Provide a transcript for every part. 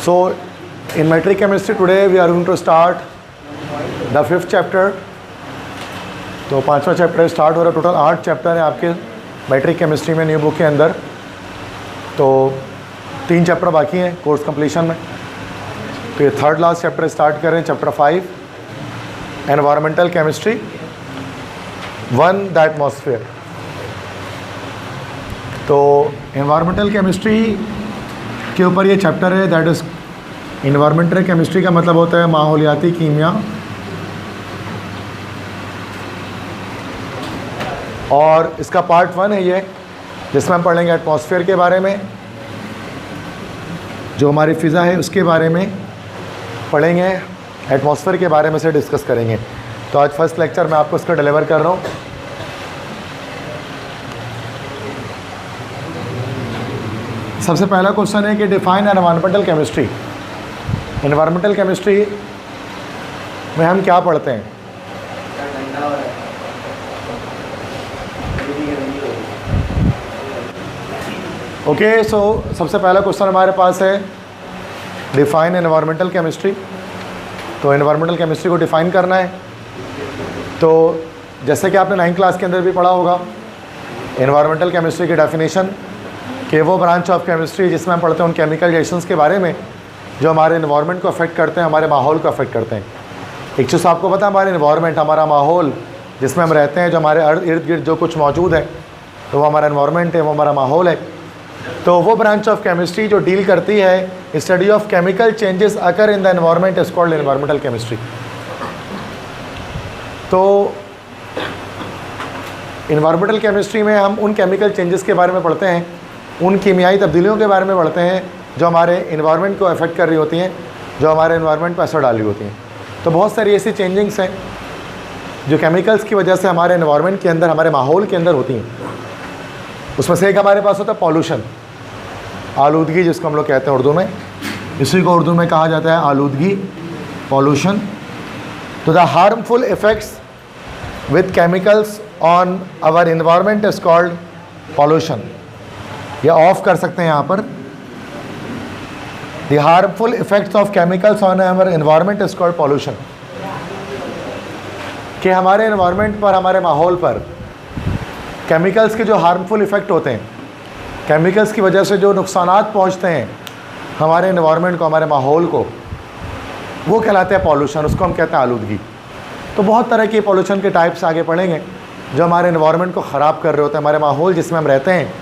So in metric chemistry today we are going to start the 5th chapter. तो 5वां chapter start हो रहा है. टोटल 8 चैप्टर है आपके मेट्रिक केमिस्ट्री में न्यू बुक के अंदर. तो 3 चैप्टर बाकी हैं कोर्स कंप्लीशन में. तो ये थर्ड लास्ट चैप्टर स्टार्ट कर रहे हैं, chapter 5 environmental chemistry 1 the atmosphere. तो एनवायरमेंटल केमिस्ट्री के ऊपर ये चैप्टर है. दैट इज़ एनवायरमेंटल केमिस्ट्री का मतलब होता है माहौलियाती कीमिया. और इसका पार्ट 1 है ये, जिसमें हम पढ़ेंगे एटमॉस्फेयर के बारे में, जो हमारी फ़िज़ा है उसके बारे में पढ़ेंगे, एटमॉस्फेयर के बारे में से डिस्कस करेंगे. तो आज फर्स्ट लेक्चर मैं आपको इसका डिलीवर कर रहा हूँ. सबसे पहला क्वेश्चन है कि define environmental chemistry. Environmental chemistry में हम क्या पढ़ते हैं? ओके, सो सबसे पहला क्वेश्चन हमारे पास है डिफाइन एनवायरमेंटल केमिस्ट्री. तो एनवायरमेंटल केमिस्ट्री को डिफ़ाइन करना है. तो जैसे कि आपने 9th क्लास के अंदर भी पढ़ा होगा, एनवायरमेंटल केमिस्ट्री की डेफिनेशन कि वो ब्रांच ऑफ केमिस्ट्री जिसमें हम पढ़ते हैं उन केमिकल रिएक्शंस के बारे में जो हमारे एनवायरनमेंट को अफेक्ट करते हैं, हमारे माहौल को अफेक्ट करते हैं. एक चीज़ आपको पता है, हमारे एनवायरनमेंट, हमारा माहौल जिसमें हम रहते हैं, जो हमारे इर्द गिर्द जो कुछ मौजूद है, तो वो हमारा एनवायरनमेंट है, वो हमारा माहौल है. तो वो ब्रांच ऑफ केमिस्ट्री जो डील करती है study of chemical changes occur in the environment is called environmental chemistry. तो एनवायरमेंटल केमिस्ट्री में हम उन केमिकल चेंजेस के बारे में पढ़ते हैं, उन कीमियाई तब्दीलियों के बारे में पढ़ते हैं जो हमारे एनवायरनमेंट को अफेक्ट कर रही होती हैं, जो हमारे एनवायरनमेंट पर असर डाल रही होती हैं. तो बहुत सारी ऐसी चेंजिंग्स हैं जो केमिकल्स की वजह से हमारे एनवायरनमेंट के अंदर, हमारे माहौल के अंदर होती हैं. उसमें से एक हमारे पास होता है पॉल्यूशन, आलूदगी जिसको हम लोग कहते हैं उर्दू में. इसी को उर्दू में कहा जाता है आलूदगी, पॉल्यूशन. तो the harmful effects with chemicals on our environment is called pollution. या ऑफ कर सकते हैं यहाँ पर, the harmful effects of chemicals on our environment is called pollution. कि हमारे एनवायरनमेंट पर, हमारे माहौल पर केमिकल्स के जो हार्मफुल इफ़ेक्ट होते हैं, केमिकल्स की वजह से जो नुकसानात पहुंचते हैं हमारे एनवायरनमेंट को, हमारे माहौल को, वो कहलाते हैं पॉल्यूशन. उसको हम कहते हैं आलूदगी. तो बहुत तरह के पॉल्यूशन के टाइप्स आगे पढ़ेंगे जो हमारे एनवायरनमेंट को ख़राब कर रहे होते हैं, हमारे माहौल जिसमें हम रहते हैं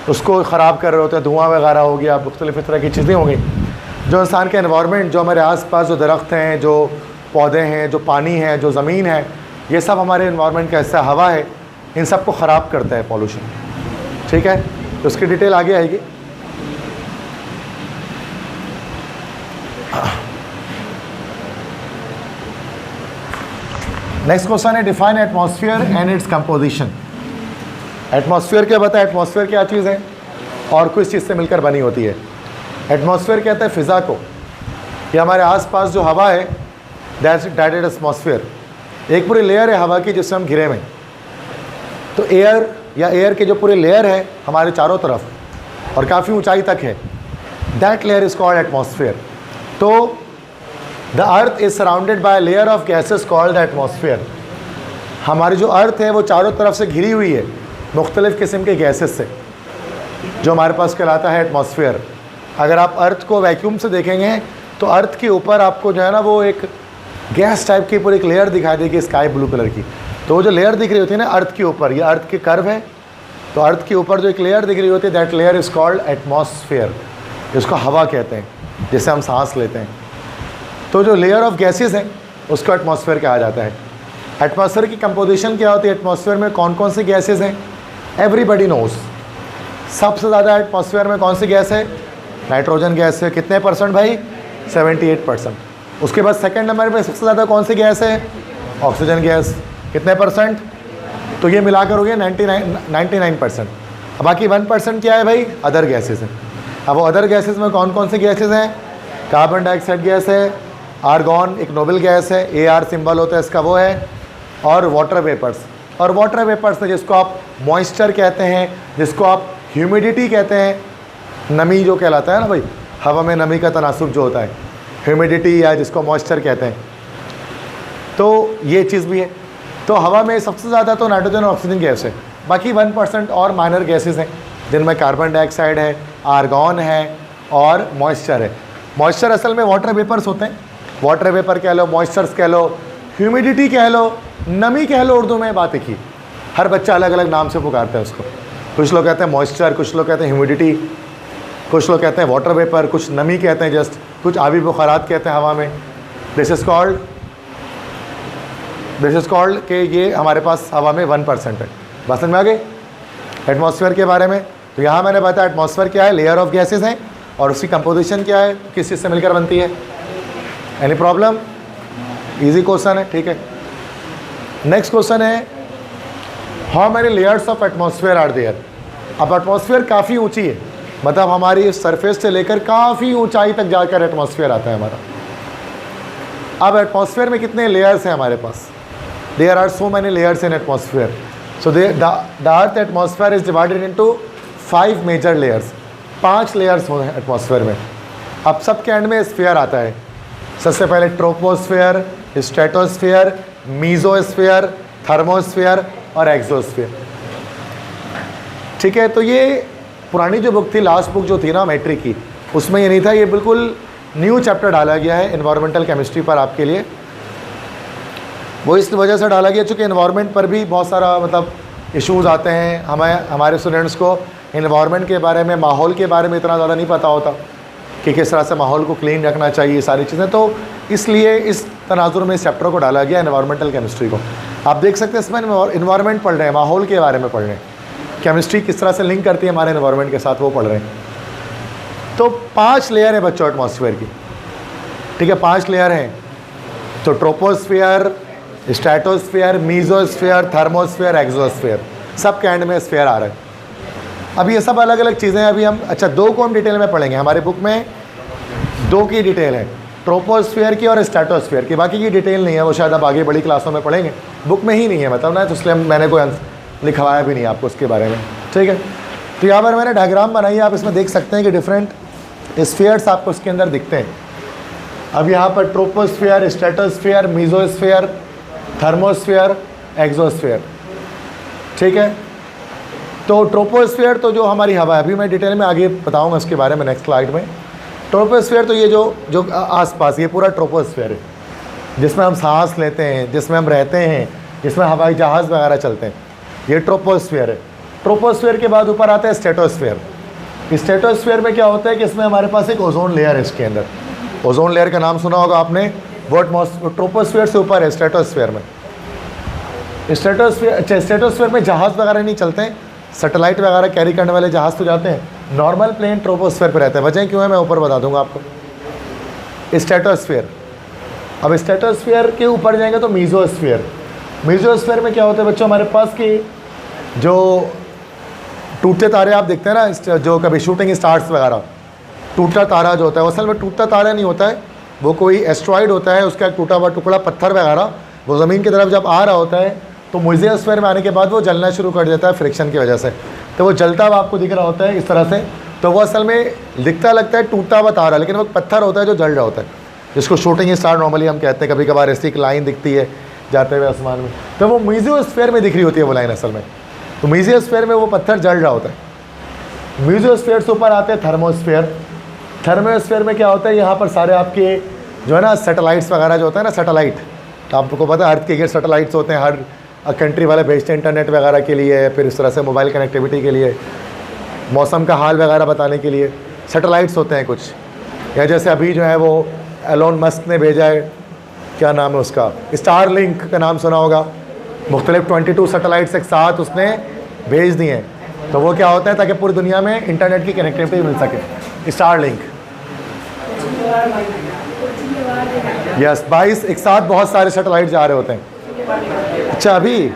उसको ख़राब कर रहे होते हैं. धुआं वगैरह हो गया, मुख्तलिफ़ तरह की चीज़ें होंगी जो इंसान के एनवायरनमेंट, जो हमारे आसपास जो दरख्त हैं, जो पौधे हैं, जो पानी है, जो ज़मीन है, ये सब हमारे एनवायरनमेंट का हिस्सा, हवा है, इन सब को ख़राब करता है पॉल्यूशन. ठीक है, तो उसकी डिटेल आगे आएगी. नेक्स्ट क्वेश्चन है define atmosphere and its composition. Atmosphere क्या बताए? एटमॉस्फेयर क्या चीज़ है और किस चीज़ से मिलकर बनी होती है? एटमॉस्फेयर कहता है फ़िज़ा को, ये हमारे आसपास जो हवा है, दैट इज एटमॉस्फेयर. एक पूरी लेयर है हवा की जिससे हम घिरे हुए. तो एयर या एयर के जो पूरे लेयर है हमारे चारों तरफ और काफ़ी ऊंचाई तक है, that layer is called atmosphere. तो the earth is surrounded by layer of gases called the atmosphere. हमारी जो अर्थ है वो चारों तरफ से घिरी हुई है मुख्तलिफ़ किस्म के गैसेस से, जो हमारे पास कहलाता है एटमॉस्फेयर. अगर आप अर्थ को वैक्यूम से देखेंगे तो अर्थ के ऊपर आपको जो है ना वो एक गैस टाइप की पूरी एक लेयर दिखाई देगी स्काई ब्लू कलर की. तो वो जो लेयर दिख रही होती है ना अर्थ के ऊपर, ये अर्थ के कर्व है, तो अर्थ के ऊपर जो एक लेयर दिख रही होती है, that layer is called atmosphere. इसको हवा कहते हैं जिससे हम सांस लेते हैं. तो जो लेयर ऑफ गैसेस हैं उसको एटमॉस्फेयर कहा जाता है. एटमॉस्फेयर की कंपोजिशन क्या होती है? एटमॉस्फेयर में कौन कौन सी गैसेस हैं? Everybody knows. सबसे ज़्यादा एटमॉस्फेयर में कौन सी गैस है? नाइट्रोजन गैस है. कितने परसेंट भाई? 78%. उसके बाद सेकेंड नंबर पर सबसे ज़्यादा कौन सी गैस है? Oxygen gas. कितने परसेंट? तो ये मिलाकर हो गया 99%. अब बाकी 1% क्या है भाई? अदर गैसेस हैं. अब वो अदर गैसेस में कौन कौन सी गैसेस हैं? कार्बन डाइऑक्साइड गैस है, आर्गॉन एक नोबल गैस है, AR सिंबल होता है इसका, वो है, और वाटर वेपर्स. और वाटर वेपर्स है जिसको आप मॉइस्चर कहते हैं, जिसको आप ह्यूमिडिटी कहते हैं, नमी जो कहलाता है ना भाई, हवा में नमी का तनासुब जो होता है, ह्यूमिडिटी या जिसको मॉइस्चर कहते हैं, तो ये चीज़ भी है। तो हवा में सबसे ज़्यादा तो नाइट्रोजन और ऑक्सीजन गैस है, बाकी 1% और माइनर गैसेस हैं जिनमें कार्बन डाइऑक्साइड है, आर्गॉन है और मॉइस्चर है। मॉइस्चर असल में वाटर वेपर्स होते हैं, वाटर वेपर कह लो, मॉइस्चर्स कह लो, ह्यूमिडिटी कह लो, नमी कह लो, उर्दू में बात एक ही। हर बच्चा अलग अलग नाम से पुकारता है उसको। कुछ लोग कहते हैं मॉइस्चर, कुछ लोग कहते हैं ह्यूमिडिटी, कुछ लोग कहते हैं वाटर वेपर, कुछ नमी कहते हैं जस्ट, कुछ आबी बुखारात कहते हैं हवा में। दिस इज़ कॉल्ड कि ये हमारे पास हवा में 1% है। बस समझ में आ गई एटमॉस्फेयर के बारे में। तो यहाँ मैंने बताया एटमॉस्फेयर क्या है, लेयर ऑफ गैसेस हैं, और उसकी कंपोजिशन क्या है, किस चीज़ से मिलकर बनती है। Any problem? इजी क्वेश्चन है, ठीक है। नेक्स्ट क्वेश्चन है, how many layers of atmosphere are there. अब एटमॉस्फेयर काफ़ी ऊंची है, मतलब हमारी सरफेस से लेकर काफ़ी ऊंचाई तक जाकर एटमॉस्फेयर आता है हमारा। अब एटमॉस्फेयर में कितने लेयर्स हैं हमारे पास? There are so many layers in atmosphere. So the earth atmosphere is divided into 5 major layers. 5 layers होते हैं एटमॉस्फेयर में। अब सबके एंड में स्फीयर आता है। सबसे पहले ट्रोपोस्फीयर, स्ट्रेटोस्फीयर, मीजोस्फीयर, थर्मोस्फीयर और एक्सोस्फीयर। ठीक है, तो ये पुरानी जो बुक थी, लास्ट बुक जो थी ना मैट्रिक की, उसमें ये नहीं था। ये बिल्कुल न्यू चैप्टर डाला गया है एनवायरमेंटल केमिस्ट्री पर आपके लिए। वो इस वजह से डाला गया चूँकि एनवायरमेंट पर भी बहुत सारा मतलब इश्यूज़ आते हैं। हमारे स्टूडेंट्स को एनवायरमेंट के बारे में, माहौल के बारे में इतना ज़्यादा नहीं पता होता कि किस तरह से माहौल को क्लीन रखना चाहिए, सारी चीज़ें। तो इसलिए इस तनाजुर में इस चैप्टर को डाला गया एनवायरमेंटल केमिस्ट्री को। आप देख सकते हैं इसमें एनवायरमेंट पढ़ रहे हैं, माहौल के बारे में पढ़ रहे हैं, केमिस्ट्री किस तरह से लिंक करती है हमारे एनवायरमेंट के साथ, वो पढ़ रहे हैं। तो 5 लेयर है बच्चों एटमॉस्फेयर की, ठीक है, 5 लेयर हैं। तो troposphere, stratosphere, mesosphere, thermosphere, exosphere, सब के एंड में स्फीयर आ रहा है। अब ये सब अलग अलग चीज़ें हैं। अभी हम 2 को हम डिटेल में पढ़ेंगे। हमारे बुक में 2 की डिटेल है, ट्रोपोस्फीयर की और स्ट्रेटोस्फीयर की। बाकी की डिटेल नहीं है, वो शायद आप आगे बड़ी क्लासों में पढ़ेंगे। बुक में ही नहीं है मतलब ना, तो इसलिए मैंने कोई लिखवाया भी नहीं आपको उसके बारे में, ठीक है। तो यहाँ पर मैंने डायग्राम बनाई है, आप इसमें देख सकते हैं कि डिफरेंट स्फीयर्स आपको उसके अंदर दिखते हैं। अब यहाँ पर troposphere, stratosphere, mesosphere, thermosphere, exosphere, ठीक है। तो ट्रोपोस्फीयर तो जो हमारी हवा है, अभी मैं डिटेल में आगे बताऊंगा उसके बारे में नेक्स्ट स्लाइड में। ट्रोपोस्फीयर तो ये जो आसपास, ये पूरा ट्रोपोस्फीयर है जिसमें हम सांस लेते हैं, जिसमें हम रहते हैं, जिसमें हवाई जहाज़ वगैरह चलते हैं, ये ट्रोपोस्फीयर है। ट्रोपोस्फीयर के बाद ऊपर आता है स्ट्रेटोस्फीयर। स्ट्रेटोस्फीयर में क्या होता है कि इसमें हमारे पास एक ओजोन लेयर है। इसके अंदर ओजोन लेयर का नाम सुना होगा आपने, वो ट्रोपोस्फीयर से ऊपर है स्ट्रेटोस्फीयर में। स्ट्रेटोस्फीयर में जहाज़ वगैरह नहीं चलते हैं, सैटेलाइट वगैरह कैरी करने वाले जहाज़ तो जाते हैं, नॉर्मल प्लेन ट्रोपोस्फीयर पे रहते हैं। वजह क्यों है मैं ऊपर बता दूंगा आपको। स्ट्रेटोस्फीयर, अब स्ट्रेटोस्फीयर के ऊपर जाएंगे तो मीजोस्फीयर। मीजोस्फीयर में क्या होता है बच्चों, हमारे पास की जो टूटते तारे आप देखते हैं ना, जो कभी शूटिंग स्टार्स वगैरह, टूटता तारा जो होता है वो असल में टूटता तारा नहीं होता है, वो कोई एस्ट्रॉइड होता है, उसका एक टूटा हुआ टुकड़ा पत्थर वगैरह वो ज़मीन की तरफ जब आ रहा होता है तो मेसोस्फीयर में आने के बाद वो जलना शुरू कर देता है फ्रिक्शन की वजह से। तो वो जलता हुआ आपको दिख रहा होता है इस तरह से। तो वो असल में दिखता लगता है टूटता हुआ तारा, लेकिन वो पत्थर होता है जो जल रहा होता है, जिसको शूटिंग स्टार नॉर्मली हम कहते हैं। कभी कभार ऐसी एक लाइन दिखती है जाते हुए आसमान में, तो वो मेसोस्फीयर में दिख रही होती है वो लाइन असल में। तो मेसोस्फीयर में वो पत्थर जल रहा होता है। मेसोस्फीयर से ऊपर आते हैं थर्मोस्फीयर। थर्मोस्फीयर में क्या होता है, यहाँ पर सारे आपके जो है ना सैटेलाइट्स वगैरह जो होता है ना, सैटेलाइट आपको पता है अर्थ के सैटेलाइट्स होते हैं, हर कंट्री वाले भेजते हैं इंटरनेट वगैरह के लिए, फिर इस तरह से मोबाइल कनेक्टिविटी के लिए, मौसम का हाल वगैरह बताने के लिए सैटेलाइट्स होते हैं कुछ। या जैसे अभी जो है वो एलोन मस्क ने भेजा है, क्या नाम है उसका, स्टारलिंक का नाम सुना होगा, मुख्तलिफ 22 सैटेलाइट्स एक साथ उसने भेज दिए हैं। तो वो क्या होता है ताकि पूरी दुनिया में इंटरनेट की कनेक्टिविटी मिल सके, स्टारलिंक। यस, 22 एक साथ बहुत सारे सैटेलाइट जा रहे होते हैं। अच्छा, अभी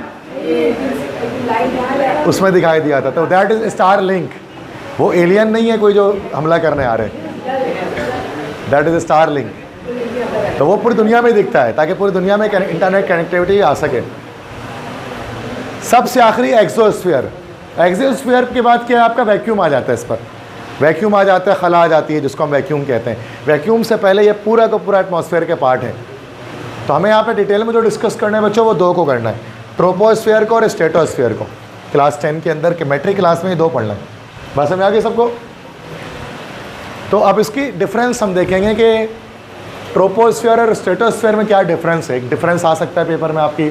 उसमें दिखाई दिया था, तो दैट इज स्टारलिंक। वो एलियन नहीं है कोई जो हमला करने आ रहे हैं, दैट इज स्टारलिंक। तो वो पूरी दुनिया में दिखता है ताकि पूरी दुनिया में इंटरनेट कनेक्टिविटी आ सके। सबसे आखिरी एक्सोस्फीयर। एक्सोस्फीयर के बाद क्या आपका वैक्यूम आ जाता है इस पर। वैक्यूम आ जाता है, खला आ जाती है, जिसको हम वैक्यूम कहते हैं। वैक्यूम से पहले ये पूरा का पूरा एटमॉस्फेयर के पार्ट है। तो हमें यहाँ पे डिटेल में जो डिस्कस करना है बच्चों, वो दो को करना है, ट्रोपोस्फेयर को और स्ट्रेटोस्फेयर को। क्लास 10 के अंदर मेट्रिक क्लास में ही दो पढ़ना है। बस समझ आ गई सबको? तो अब इसकी डिफरेंस हम देखेंगे कि ट्रोपोस्फेयर और स्ट्रेटोस्फेयर में क्या डिफरेंस है। एक डिफरेंस आ सकता है पेपर में आपकी।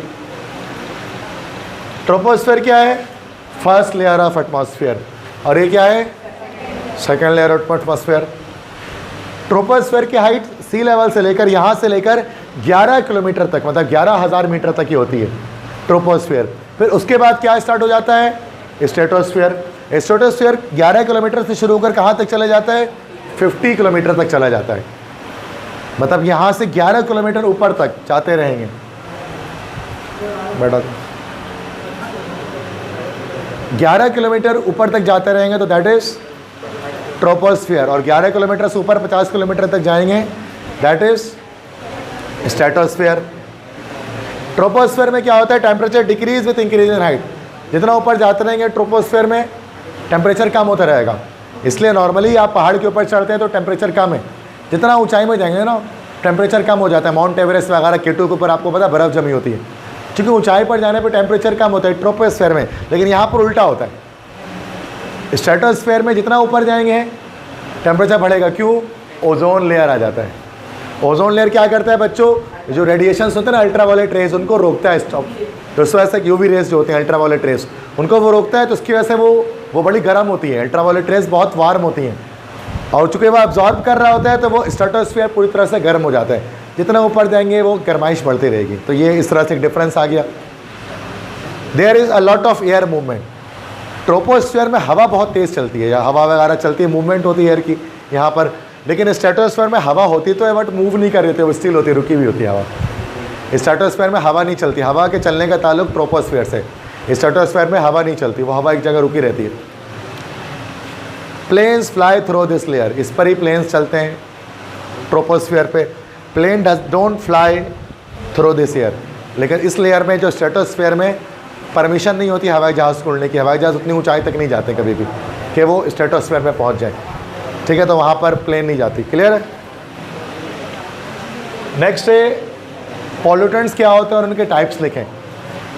ट्रोपोस्फेयर क्या है? फर्स्ट लेयर ऑफ एटमॉस्फेयर, और ये क्या है? Second layer of atmosphere. Troposphere की हाइट सी लेवल से लेकर यहाँ से लेकर 11 किलोमीटर तक, मतलब 11,000 मीटर तक ही होती है ट्रोपोस्फेयर। फिर उसके बाद क्या स्टार्ट हो जाता है? स्ट्रेटोस्फेयर। स्ट्रेटोस्फेयर 11 किलोमीटर से शुरू होकर कहाँ तक चला जाता है? 50 किलोमीटर तक चला जाता है। मतलब यहाँ से 11 किलोमीटर ऊपर तक जाते रहेंगे बेटा, 11 किलोमीटर ऊपर तक जाते रहेंगे तो दैट इज ट्रोपोस्फियर। और 11 किलोमीटर से ऊपर 50 किलोमीटर तक जाएंगे, दैट इज स्ट्रेटोस्फियर। ट्रोपोस्फियर में क्या होता है? Temperature decrease with increase in height. जितना ऊपर जाते रहेंगे ट्रोपोस्फियर में टेम्परेचर कम होता रहेगा। इसलिए नॉर्मली आप पहाड़ के ऊपर चढ़ते हैं तो टेम्परेचर कम है, जितना ऊंचाई में जाएंगे ना टेम्परेचर कम हो जाता है। माउंट एवरेस्ट वगैरह केटू के ऊपर आपको पता है बर्फ़ जमी होती है, क्योंकि ऊंचाई पर जाने पर टेम्परेचर कम होता है ट्रोपोस्फेयर में। लेकिन यहाँ पर उल्टा होता है, स्ट्रेटोस्फेयर में जितना ऊपर जाएंगे टेम्परेचर बढ़ेगा। क्यों? ओजोन लेयर आ जाता है। ओजोन लेयर क्या करता है बच्चों? जो रेडिएशन होते हैं ना, अल्ट्रावायलेट रेज, उनको रोकता है स्टॉप। तो उस वजह से यूवी रेज जो होते हैं अल्ट्रावायलेट रेज, उनको वो रोकता है। तो उसकी वजह से वो बड़ी गर्म होती है। अल्ट्रावायलेट रेज बहुत वार्म होती हैं, और चूँकि वो अब्जॉर्ब कर रहा होता है तो वो स्ट्रेटोस्फीयर पूरी तरह से गर्म हो जाता है। जितना ऊपर जाएंगे वो गर्माइश बढ़ती रहेगी। तो ये इस तरह से एक डिफरेंस आ गया। There is a lot of air movement. Troposphere में हवा बहुत तेज़ चलती है, या हवा वगैरह चलती है, मूवमेंट होती है एयर की यहाँ पर। लेकिन स्ट्रेटोस्फीयर में हवा होती तो है बट मूव नहीं कर रही थी, वो स्टिल होती है, रुकी हुई होती है हवा। स्ट्रेटोस्फीयर में हवा नहीं चलती। हवा के चलने का ताल्लुक ट्रोपोस्फीयर से। स्ट्रेटोस्फीयर में हवा नहीं चलती, वो हवा एक जगह रुकी रहती है। Planes fly through this layer, इस पर ही प्लेन्स चलते हैं ट्रोपोस्फीयर पे। Plane don't fly through this air. लेकिन इस लेयर में जो स्ट्रेटोस्फीयर में परमिशन नहीं होती हवाई जहाज़ को उड़ने की। हवाई जहाज़ उतनी ऊंचाई तक नहीं जाते कभी भी कि वो स्ट्रेटोस्फीयर में पहुंच जाए, ठीक है? तो वहाँ पर प्लेन नहीं जाती। क्लियर है? नेक्स्ट है पॉल्यूटेंट्स क्या होते हैं और उनके टाइप्स लिखें।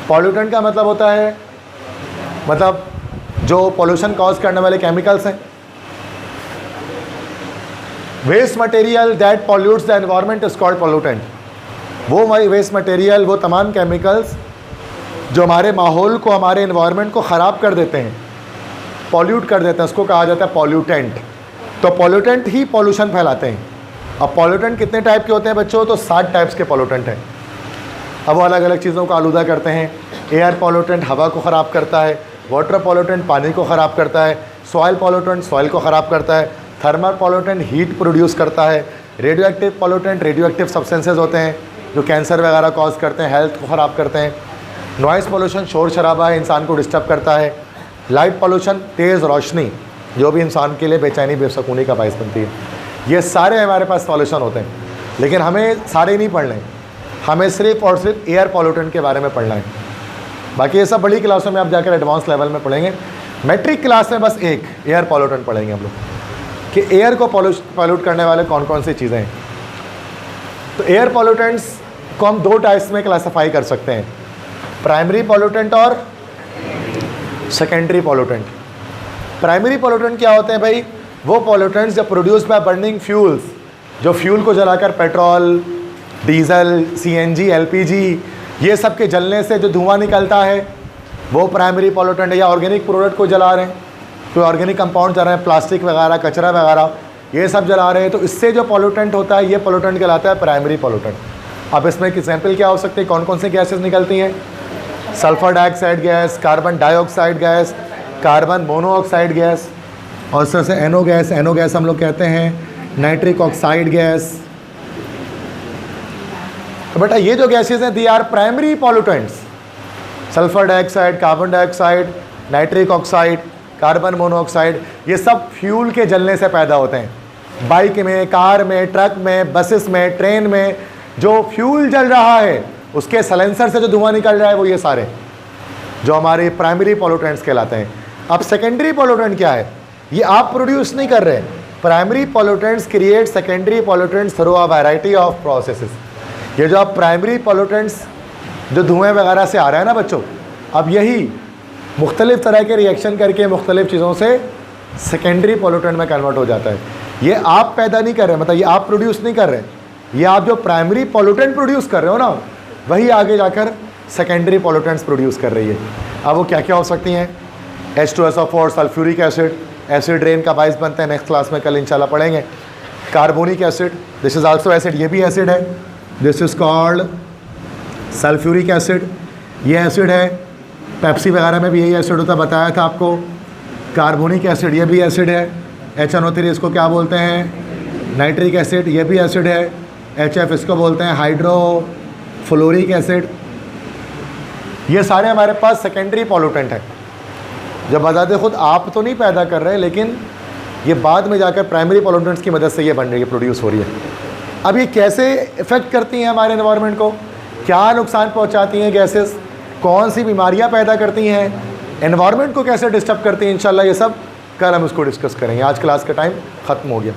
पॉल्यूटेंट का मतलब होता है, मतलब जो पॉल्यूशन कॉज करने वाले केमिकल्स हैं। Waste material that pollutes the environment is called pollutant. वो वेस्ट मटेरियल, वो तमाम केमिकल्स जो हमारे माहौल को, हमारे एनवायरनमेंट को ख़राब कर देते हैं, पॉल्यूट कर देते हैं, उसको कहा जाता है पॉल्यूटेंट। तो पॉल्यूटेंट ही पॉल्यूशन फैलाते हैं। अब पॉल्यूटेंट कितने टाइप के होते हैं बच्चों? तो 7 टाइप्स के पॉल्यूटेंट हैं। अब वो अलग अलग चीज़ों को आलूदा करते हैं। एयर पॉल्यूटेंट हवा को ख़राब करता है, वाटर पॉल्यूटेंट पानी को ख़राब करता है, सॉइल पॉल्यूटेंट सॉइल को ख़राब करता है, थर्मल पॉल्यूटेंट हीट प्रोड्यूस करता है, radio pollutant radio active substances होते हैं जो कैंसर वगैरह कॉज करते हैं, हेल्थ को ख़राब करते हैं। नॉइज़ पॉल्यूशन शोर शराबा है, इंसान को डिस्टर्ब करता है। लाइट पॉल्यूशन तेज़ रोशनी जो भी इंसान के लिए बेचैनी बेसकूनी का बायस बनती है। ये सारे हमारे पास पॉल्यूशन होते हैं, लेकिन हमें सारे नहीं पढ़ने, हमें सिर्फ और सिर्फ एयर पॉल्यूटेंट के बारे में पढ़ना है। बाकी ये सब बड़ी क्लासों में आप जाकर एडवांस लेवल में पढ़ेंगे। मैट्रिक क्लास में बस एक एयर पॉल्यूटेंट पढ़ेंगे हम लोग कि एयर को पॉल्यूट करने वाले कौन कौन सी चीज़ें हैं। तो एयर पॉल्यूटेंट्स को हम 2 टाइप्स में क्लासीफाई कर सकते हैं, प्राइमरी पॉल्यूटेंट और सेकेंडरी पॉल्यूटेंट। प्राइमरी पॉल्यूटेंट क्या होते हैं भाई? वो पॉल्यूटेंट्स जो प्रोड्यूस बाय बर्निंग फ्यूल्स, जो फ्यूल को जलाकर पेट्रोल, डीजल, सीएनजी, एलपीजी, ये सब के जलने से जो धुआं निकलता है वो प्राइमरी पॉल्यूटेंट है। या ऑर्गेनिक प्रोडक्ट को जला रहे हैं, कोई ऑर्गेनिक कंपाउंड जला रहे हैं, प्लास्टिक वगैरह, कचरा वगैरह, ये सब जला रहे हैं, तो इससे जो पॉल्यूटेंट होता है ये पॉल्यूटेंट कहलाता है प्राइमरी पॉल्यूटेंट। अब इसमें एक एग्जाम्पल क्या हो सकती है, कौन कौन सी गैसेस निकलती हैं? Sulphur dioxide gas, carbon dioxide gas, carbon monoxide gas, और उसमें से एनो गैस हम लोग कहते हैं, नाइट्रिक ऑक्साइड गैस। तो बेटा ये जो गैसेस हैं they are primary pollutants. Sulphur dioxide, carbon dioxide, nitric oxide, carbon monoxide, ये सब फ्यूल के जलने से पैदा होते हैं। बाइक में, कार में, ट्रक में, बसेस में, ट्रेन में जो फ्यूल जल रहा है उसके साइलेंसर से जो धुआं निकल रहा है वो ये सारे जो हमारे प्राइमरी पॉल्यूटेंट्स कहलाते हैं। अब सेकेंडरी पॉल्यूटेंट क्या है? ये आप प्रोड्यूस नहीं कर रहे। Primary pollutants create secondary pollutants through a variety of processes. ये जो आप प्राइमरी पॉल्यूटेंट्स जो धुएं वगैरह से आ रहा है ना बच्चों, अब यही मुख्तलिफ तरह के रिएक्शन करके मुख्तलिफ चीज़ों से सेकेंडरी पॉल्यूटेंट में कन्वर्ट हो जाता है। ये आप पैदा नहीं कर रहे, मतलब ये आप प्रोड्यूस नहीं कर रहे, ये आप जो प्राइमरी पॉल्यूटेंट प्रोड्यूस कर रहे हो ना, वही आगे जाकर सेकेंडरी पॉल्यूटेंट्स प्रोड्यूस कर रही है। अब वो क्या क्या हो सकती हैं? H2SO4 sulphuric acid, acid rain का बाइस बनता है, नेक्स्ट क्लास में कल इंशाल्लाह पढ़ेंगे। Carbonic acid, this is also acid, ये भी एसिड है, this is called sulphuric acid, ये एसिड है। पेप्सी वगैरह में भी यही एसिड होता, बताया था आपको। कार्बोनिक एसिड, ये भी एसिड है। HNO3 इसको क्या बोलते हैं? नाइट्रिक एसिड, ये भी एसिड है। HF इसको बोलते हैं हाइड्रोफ्लोरिक एसिड। ये सारे हमारे पास सेकेंडरी पॉल्यूटेंट हैं, जब बताते खुद आप तो नहीं पैदा कर रहे, लेकिन ये बाद में जाकर प्राइमरी पॉल्यूटेंट्स की मदद से ये बन रही है, प्रोड्यूस हो रही है। अब ये कैसे इफ़ेक्ट करती हैं हमारे एनवायरनमेंट को, क्या नुकसान पहुंचाती हैं गैसेस, कौन सी बीमारियां पैदा करती हैं, एनवायरनमेंट को कैसे डिस्टर्ब करती हैं, इंशाल्लाह ये सब कल हम उसको डिस्कस करेंगे। आज क्लास का टाइम ख़त्म हो गया।